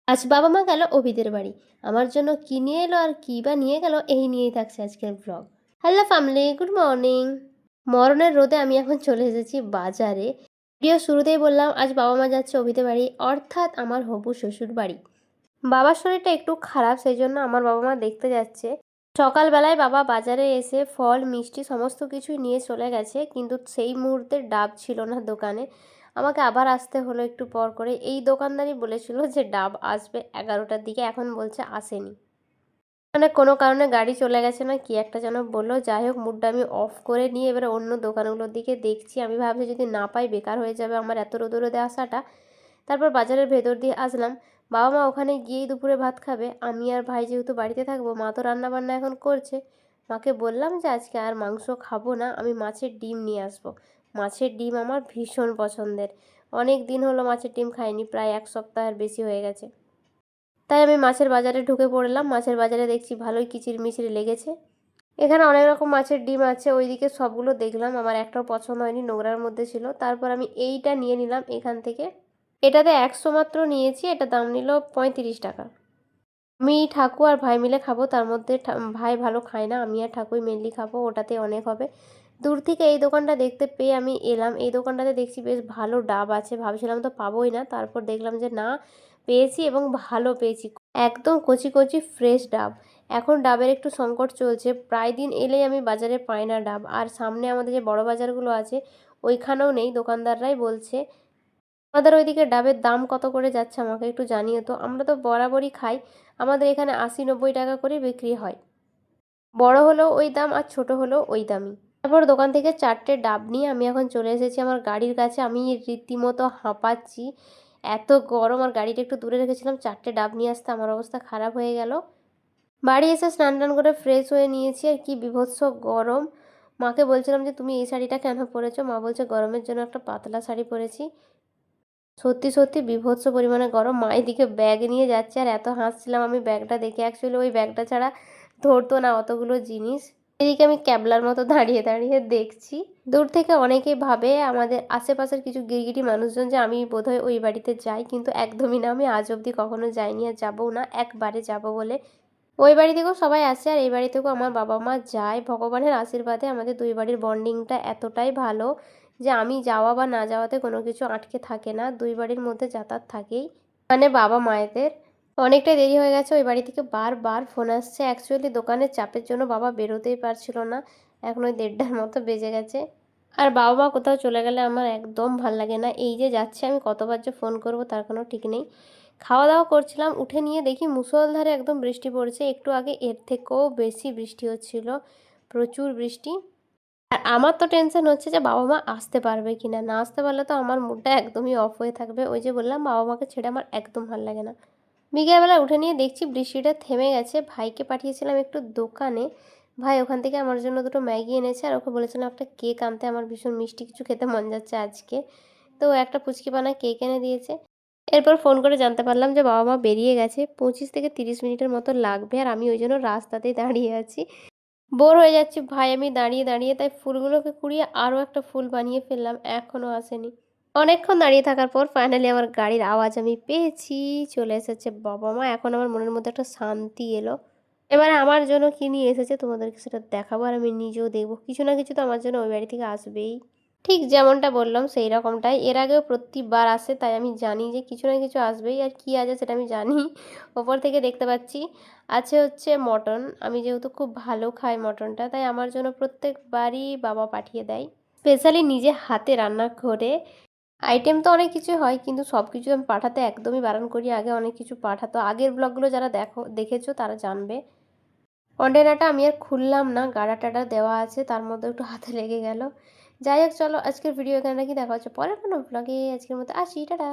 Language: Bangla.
আজ বাবা মা গেল অভিদের বাড়ি। আমার জন্য কি নিয়ে এলো আর কি বা নিয়ে গেল এই নিয়েই থাকছে আজকের blog. Hello family, good morning. মরণের রোদে আমি এখন চলে এসেছি বাজারে। ভিডিও শুরুতেই বললাম আজ বাবা মা যাচ্ছে অভিদের বাড়ি, অর্থাৎ আমার হবু শ্বশুর বাড়ি। বাবার শরীরটা একটু খারাপ, সেই জন্য আমার বাবা মা দেখতে যাচ্ছে। সকালবেলায় বাবা বাজারে এসে ফল মিষ্টি সমস্ত কিছুই নিয়ে চলে গেছে, কিন্তু সেই মুহূর্তে ডাব ছিল না দোকানে। আমাকে আবার আসতে হলো একটু পর করে। এই দোকানদারই বলেছিল যে ডাব আসবে 11টার দিকে, এখন বলছে আসেনি। মানে কোনো কারণে গাড়ি চলে গেছে না কি একটা যেন বললো। যাই হোক, মুডটা আমি অফ করে নিয়ে এবারে অন্য দোকানগুলোর দিকে দেখছি। আমি ভাবছি যদি না পাই বেকার হয়ে যাবে আমার এত রোদে রোদে আসাটা। তারপর বাজারের ভেতর দিয়ে আসলাম। বাবা মা ওখানে গিয়েই দুপুরে ভাত খাবে, আমি আর ভাই যেহেতু বাড়িতে থাকবো, মা তো রান্না বান্না এখন করছে। মাকে বললাম যে আজকে আর মাংস খাবো না, আমি মাছের ডিম নিয়ে আসবো। মাছের ডিম আমার ভীষণ পছন্দের। অনেক দিন হলো মাছের ডিম খাইনি, প্রায় 1 সপ্তাহের বেশি হয়ে গেছে। তাই আমি মাছের বাজারে ঢুকে পড়লাম। মাছের বাজারে দেখছি ভালোই কিচিরমিচির লেগেছে। এখানে অনেক রকম মাছের ডিম আছে, ওইদিকে সবগুলো দেখলাম, আমার একটাও পছন্দ হয়নি, নোংরার মধ্যে ছিল। তারপর আমি এইটা নিয়ে নিলাম এখান থেকে। এটাতে 100 মাত্র নিয়েছি, এটা দাম নিল 35 টাকা। আমি ঠাকু আর ভাই মিলে খাবো, তার মধ্যে ভাই ভালো খায় না, আমি আর ঠাকুই মেনলি খাবো, ওটাতে অনেক হবে। দূর থেকে এই দোকানটা দেখতে পেয়ে আমি এলাম। এই দোকানটাতে দেখছি বেশ ভালো ডাব আছে, ভাবছিলাম তো পাবোই না, তারপর দেখলাম যে না, পেয়েছি এবং ভালো পেয়েছি। একদম কচি কচি ফ্রেশ ডাব। এখন ডাবের একটু সংকট চলছে, প্রায় দিন এলেই আমি বাজারে পাই না ডাব। আর সামনে আমাদের যে বড় বাজারগুলো আছে ওইখানেও নেই, দোকানদাররাই বলছে। আমাদের ওইদিকে ডাবের দাম কত করে যাচ্ছে আমাকে একটু জানিও তো, আমরা তো বরাবরই খাই। আমাদের এখানে 80-90 টাকা করে বিক্রি হয়। বড় হলেও ওই দাম আর ছোট হলেও ওই দামই। তারপর দোকান থেকে 4টে ডাব নিয়ে আমি এখন চলে এসেছি আমার গাড়ির কাছে। আমি রীতিমতো হাঁপাচ্ছি, এত গরম, আর গাড়িটা একটু দূরে রেখেছিলাম, 4টে ডাব নিয়ে আসতে আমার অবস্থা খারাপ হয়ে গেল। বাড়ি এসে স্নান টান করে ফ্রেশ হয়ে নিয়েছি, আর কি বিভৎস গরম। মাকে বলছিলাম যে তুমি এই শাড়িটা কেন পরেছো, মা বলছে গরমের জন্য একটা পাতলা শাড়ি পরেছি। সত্যি সত্যি বিভৎস পরিমাণে গরম। মা এদিকে ব্যাগ নিয়ে যাচ্ছে, আর এত হাসছিলাম আমি ব্যাগটা দেখে। অ্যাকচুয়ালি ওই ব্যাগটা ছাড়া ধরতো না অতগুলো জিনিস। এদিকে আমি ক্যাবলার মতো দাঁড়িয়ে দাঁড়িয়ে দেখছি। দূর থেকে অনেকেই ভাবে আমাদের আশেপাশের কিছু গিরগিটি মানুষজন যে আমি বোধহয় ওই বাড়িতে যাই, কিন্তু একদমই না, আমি আজ অবধি কখনো যাইনি আর যাবও না, একবারে যাব বলে। ওই বাড়ি থেকেও সবাই আসে আর এই বাড়ি থেকেও আমার বাবা মা যায়। ভগবানের আশীর্বাদে আমাদের দুই বাড়ির বন্ডিংটা এতটাই ভালো যে আমি যাওয়া বা না যাওয়াতে কোনো কিছু আটকে থাকে না, দুই বাড়ির মধ্যে যাতায়াত থাকেই। মানে বাবা মায়েদের অনেকটাই দেরি হয়ে গেছে, ওই বাড়ি থেকে বারবার ফোন আসছে। অ্যাকচুয়ালি দোকানের চাপের জন্য বাবা বেরোতেই পারছিল না, এখন ওই 1:30টার মতো বেজে গেছে। আর বাবা মা কোথাও চলে গেলে আমার একদম ভাল লাগে না। এই যে যাচ্ছে, আমি কতবার যে ফোন করব তার কোনো ঠিক নেই। খাওয়া দাওয়া করছিলাম, উঠে নিয়ে দেখি মুষলধারে একদম বৃষ্টি পড়ছে। একটু আগে এর থেকেও বেশি বৃষ্টি হচ্ছিল, প্রচুর বৃষ্টি। আর আমার তো টেনশন হচ্ছে যে বাবা মা আসতে পারবে কিনা, না আসতে পারলে তো আমার মুডটা একদমই অফ হয়ে থাকবে। ওই যে বললাম বাবা মাকে ছেড়ে আমার একদম ভালো লাগে না। বিকেলবেলা উঠে নিয়ে দেখছি বৃষ্টিটা থেমে গেছে। ভাইকে পাঠিয়েছিলাম একটু দোকানে, ভাই ওখান থেকে আমার জন্য দুটো ম্যাগি এনেছে, আর ওকে বলেছিলাম একটা কেক আনতে, আমার ভীষণ মিষ্টি কিছু খেতে মন যাচ্ছে আজকে। তো ও একটা পুচকি পানা কেক এনে দিয়েছে। এরপর ফোন করে জানতে পারলাম যে বাবা মা বেরিয়ে গেছে, 25 থেকে 30 মিনিটের মতো লাগবে, আর আমি ওই জন্য রাস্তাতেই দাঁড়িয়ে আছি। বোর হয়ে যাচ্ছি ভাই আমি দাঁড়িয়ে দাঁড়িয়ে, তাই ফুলগুলোকে কুড়িয়ে আরও একটা ফুল বানিয়ে ফেললাম, এখনও আসেনি। অনেকক্ষণ দাঁড়িয়ে থাকার পর ফাইনালি আমার গাড়ির আওয়াজ আমি পেয়েছি, চলে এসেছে বাবা মা। এখন আমার মনের মধ্যে একটা শান্তি এলো। এবারে আমার জন্য কী নিয়ে এসেছে তোমাদেরকে সেটা দেখাবো, আর আমি নিজেও দেখবো, কিছু না কিছু তো আমার জন্য ওই বাড়ি থেকে আসবেই। ঠিক যেমনটা বললাম সেই রকমটাই, এর আগেও প্রতিবার আসে, তাই আমি জানি যে কিছু না কিছু আসবেই। আর কি আছে সেটা আমি জানি। ওপর থেকে দেখতে পাচ্ছি আছে হচ্ছে মটন। আমি যেহেতু খুব ভালো খাই মটনটা, তাই আমার জন্য প্রত্যেকবারই বাবা পাঠিয়ে দেয়, স্পেশালি নিজে হাতে রান্না করে। আইটেম তো অনেক কিছু হয়, কিন্তু সব কিছু আমি পাঠাতে একদমই বারণ করি। আগে অনেক কিছু পাঠাতো, আগের ব্লগগুলো যারা দেখেছো তারা জানবে। কন্টেনারটা আমি আর খুললাম না, গাড়া টাড়া দেওয়া আছে, তার মধ্যে একটু হাতে লেগে গেল। যাই হোক, চলো আজকের ভিডিও এখানে রাখি, দেখা হচ্ছে পরের কোনো ব্লগে। আজকের মতো আসি, টাটা।